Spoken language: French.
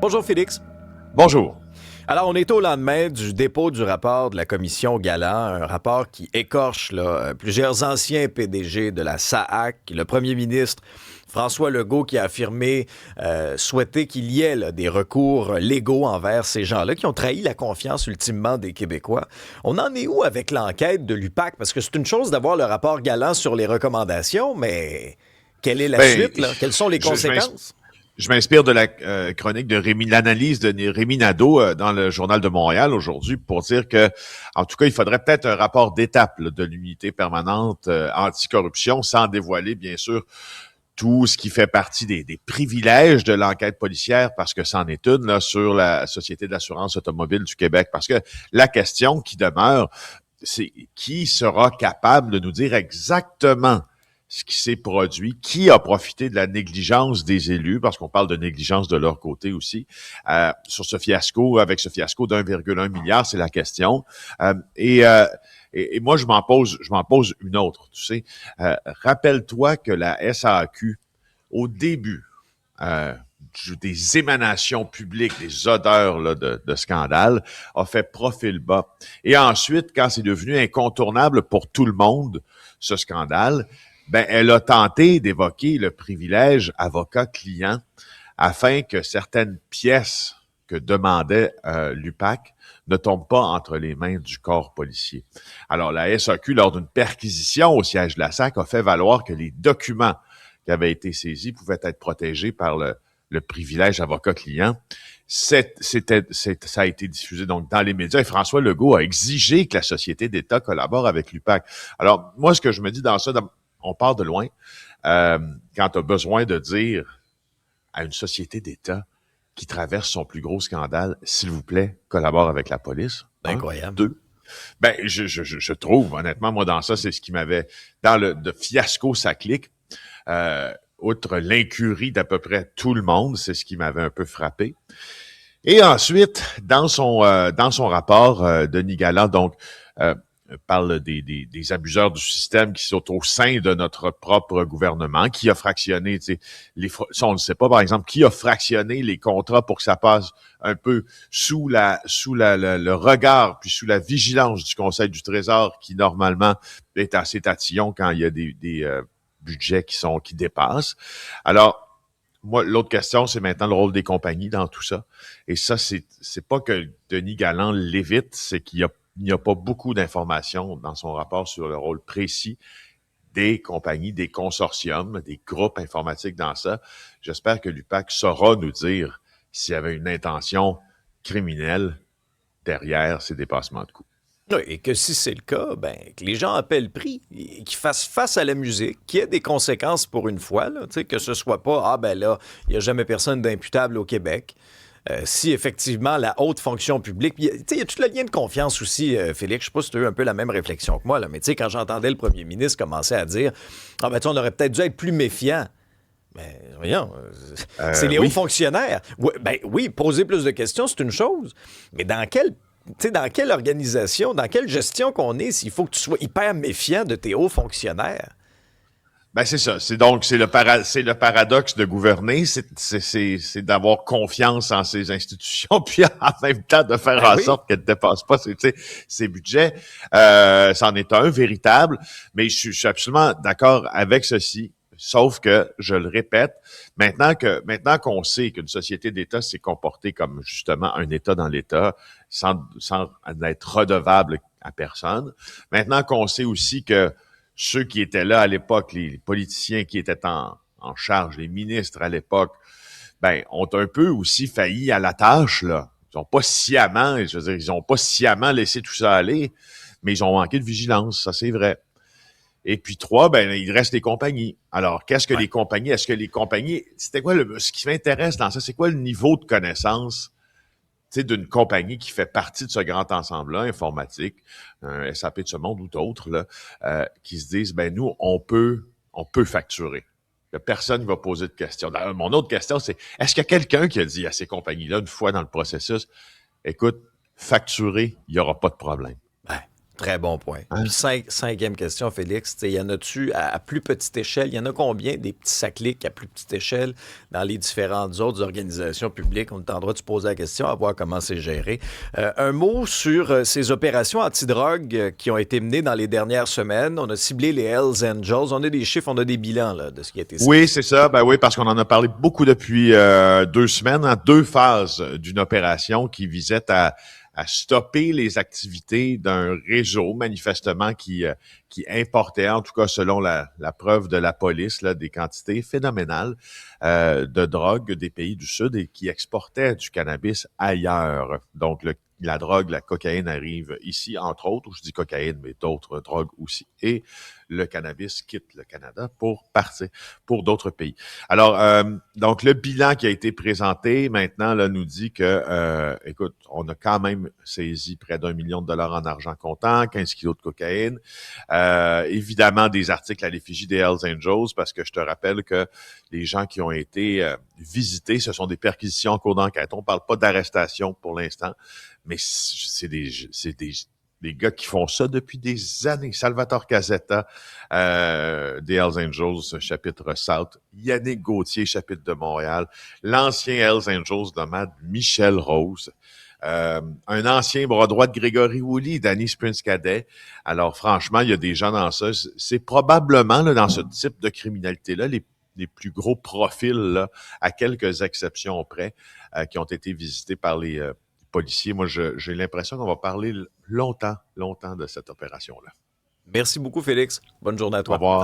Bonjour Félix. Bonjour. Alors, on est au lendemain du dépôt du rapport de la commission Galland, un rapport qui écorche plusieurs anciens PDG de la SAAC, le premier ministre François Legault qui a affirmé souhaiter qu'il y ait des recours légaux envers ces gens-là qui ont trahi la confiance ultimement des Québécois. On en est où avec l'enquête de l'UPAC? Parce que c'est une chose d'avoir le rapport Galland sur les recommandations, mais quelle est la suite, là? Quelles sont les conséquences? Je m'inspire de la chronique de l'analyse de Rémi Nadeau dans le Journal de Montréal aujourd'hui pour dire que, en tout cas, il faudrait peut-être un rapport d'étape de l'unité permanente anticorruption sans dévoiler, bien sûr, tout ce qui fait partie des privilèges de l'enquête policière, parce que c'en est une là, sur la Société d'assurance automobile du Québec. Parce que la question qui demeure, c'est qui sera capable de nous dire exactement ce qui s'est produit, qui a profité de la négligence des élus, parce qu'on parle de négligence de leur côté aussi, sur ce fiasco, avec ce fiasco d'1,1 milliard, c'est la question. Et moi, je m'en pose une autre, tu sais. Rappelle-toi que la SAQ, au début des émanations publiques, des odeurs là, de scandale, a fait profil bas. Et ensuite, quand c'est devenu incontournable pour tout le monde, ce scandale, elle a tenté d'évoquer le privilège avocat-client afin que certaines pièces que demandait l'UPAC ne tombent pas entre les mains du corps policier. Alors, la SAQ, lors d'une perquisition au siège de la SAC, a fait valoir que les documents qui avaient été saisis pouvaient être protégés par le privilège avocat-client. Ça a été diffusé donc dans les médias et François Legault a exigé que la société d'État collabore avec l'UPAC. Alors, moi, ce que je me dis dans ça, on part de loin. Quand tu as besoin de dire à une société d'État qui traverse son plus gros scandale, s'il vous plaît, collabore avec la police. Incroyable. 2. Je trouve, honnêtement, moi, dans ça, c'est ce qui m'avait... Dans le fiasco, ça clique. Outre l'incurie d'à peu près tout le monde, c'est ce qui m'avait un peu frappé. Et ensuite, dans son rapport, Denis Galland, donc... parle des abuseurs du système qui sont au sein de notre propre gouvernement, qui a fractionné, ça on ne sait pas, par exemple, qui a fractionné les contrats pour que ça passe un peu sous le regard, puis sous la vigilance du Conseil du Trésor, qui normalement est assez tatillon quand il y a des budgets qui dépassent. Alors, moi, l'autre question, c'est maintenant le rôle des compagnies dans tout ça. Et ça, c'est pas que Denis Galland l'évite, c'est qu'il n'y a pas beaucoup d'informations dans son rapport sur le rôle précis des compagnies, des consortiums, des groupes informatiques dans ça. J'espère que l'UPAC saura nous dire s'il y avait une intention criminelle derrière ces dépassements de coûts. Oui, et que si c'est le cas, que les gens appellent le prix, qu'ils fassent face à la musique, qu'il y ait des conséquences pour une fois, là, que ce soit pas, il n'y a jamais personne d'imputable au Québec. Si effectivement la haute fonction publique... Il y a tout le lien de confiance aussi, Félix. Je ne sais pas si tu as eu un peu la même réflexion que moi, là, mais quand j'entendais le premier ministre commencer à dire « on aurait peut-être dû être plus méfiant ». Mais voyons, c'est les hauts fonctionnaires. Oui, poser plus de questions, c'est une chose. Mais dans quelle organisation, dans quelle gestion qu'on est, s'il faut que tu sois hyper méfiant de tes hauts fonctionnaires? C'est ça. C'est le paradoxe de gouverner, c'est d'avoir confiance en ces institutions, puis en même temps de faire en sorte qu'elles ne dépassent pas ces budgets. C'en est un véritable, mais je suis absolument d'accord avec ceci. Sauf que, je le répète, maintenant qu'on sait qu'une société d'État s'est comportée comme justement un État dans l'État, sans être redevable à personne, maintenant qu'on sait aussi que ceux qui étaient là à l'époque, les politiciens qui étaient en charge, les ministres à l'époque, ont un peu aussi failli à la tâche, là. Ils ont pas sciemment laissé tout ça aller, mais ils ont manqué de vigilance, ça c'est vrai. Et puis 3, il reste les compagnies. Alors, qu'est-ce que les compagnies? Est-ce que les compagnies, c'était quoi ce qui m'intéresse dans ça? C'est quoi le niveau de connaissance, d'une compagnie qui fait partie de ce grand ensemble-là, informatique, un SAP de ce monde ou d'autres, là, qui se disent, nous, on peut facturer. Il y a personne qui va poser de questions. Mon autre question, c'est, est-ce qu'il y a quelqu'un qui a dit à ces compagnies-là, une fois dans le processus, écoute, facturer, il n'y aura pas de problème? Très bon point. Hein? Puis cinquième question, Félix, il y en a-tu à plus petite échelle? Il y en a combien des petits sacliques à plus petite échelle dans les différentes autres organisations publiques? On tendra de se poser la question, à voir comment c'est géré. Un mot sur ces opérations antidrogue qui ont été menées dans les dernières semaines. On a ciblé les Hells Angels. On a des chiffres, on a des bilans là, de ce qui a été ciblé. Oui, c'est ça. Ben oui, parce qu'on en a parlé beaucoup depuis 2 semaines, en 2 phases d'une opération qui visait à stopper les activités d'un réseau, manifestement, qui importait, en tout cas selon la preuve de la police, là, des quantités phénoménales de drogue des pays du Sud et qui exportait du cannabis ailleurs. Donc, la drogue, la cocaïne arrive ici, entre autres, je dis cocaïne, mais d'autres drogues aussi. Et le cannabis quitte le Canada pour partir pour d'autres pays. Alors, donc, le bilan qui a été présenté maintenant là, nous dit que, écoute, on a quand même saisi près d'1 million de dollars en argent comptant, 15 kilos de cocaïne, évidemment des articles à l'effigie des Hells Angels, parce que je te rappelle que les gens qui ont été visités, ce sont des perquisitions en cours d'enquête. On parle pas d'arrestation pour l'instant, mais c'est des gars qui font ça depuis des années. Salvatore Casetta, des Hells Angels, chapitre South. Yannick Gauthier, chapitre de Montréal. L'ancien Hells Angels de Mad, Michel Rose. Un ancien bras droit de Grégory Woolley, Danny Prince Cadet. Alors, franchement, il y a des gens dans ça. C'est probablement, là, dans ce type de criminalité-là, les plus gros profils, là, à quelques exceptions près, qui ont été visités par les policiers. Moi, j'ai l'impression qu'on va parler longtemps de cette opération-là. Merci beaucoup, Félix. Bonne journée à Au toi. revoir.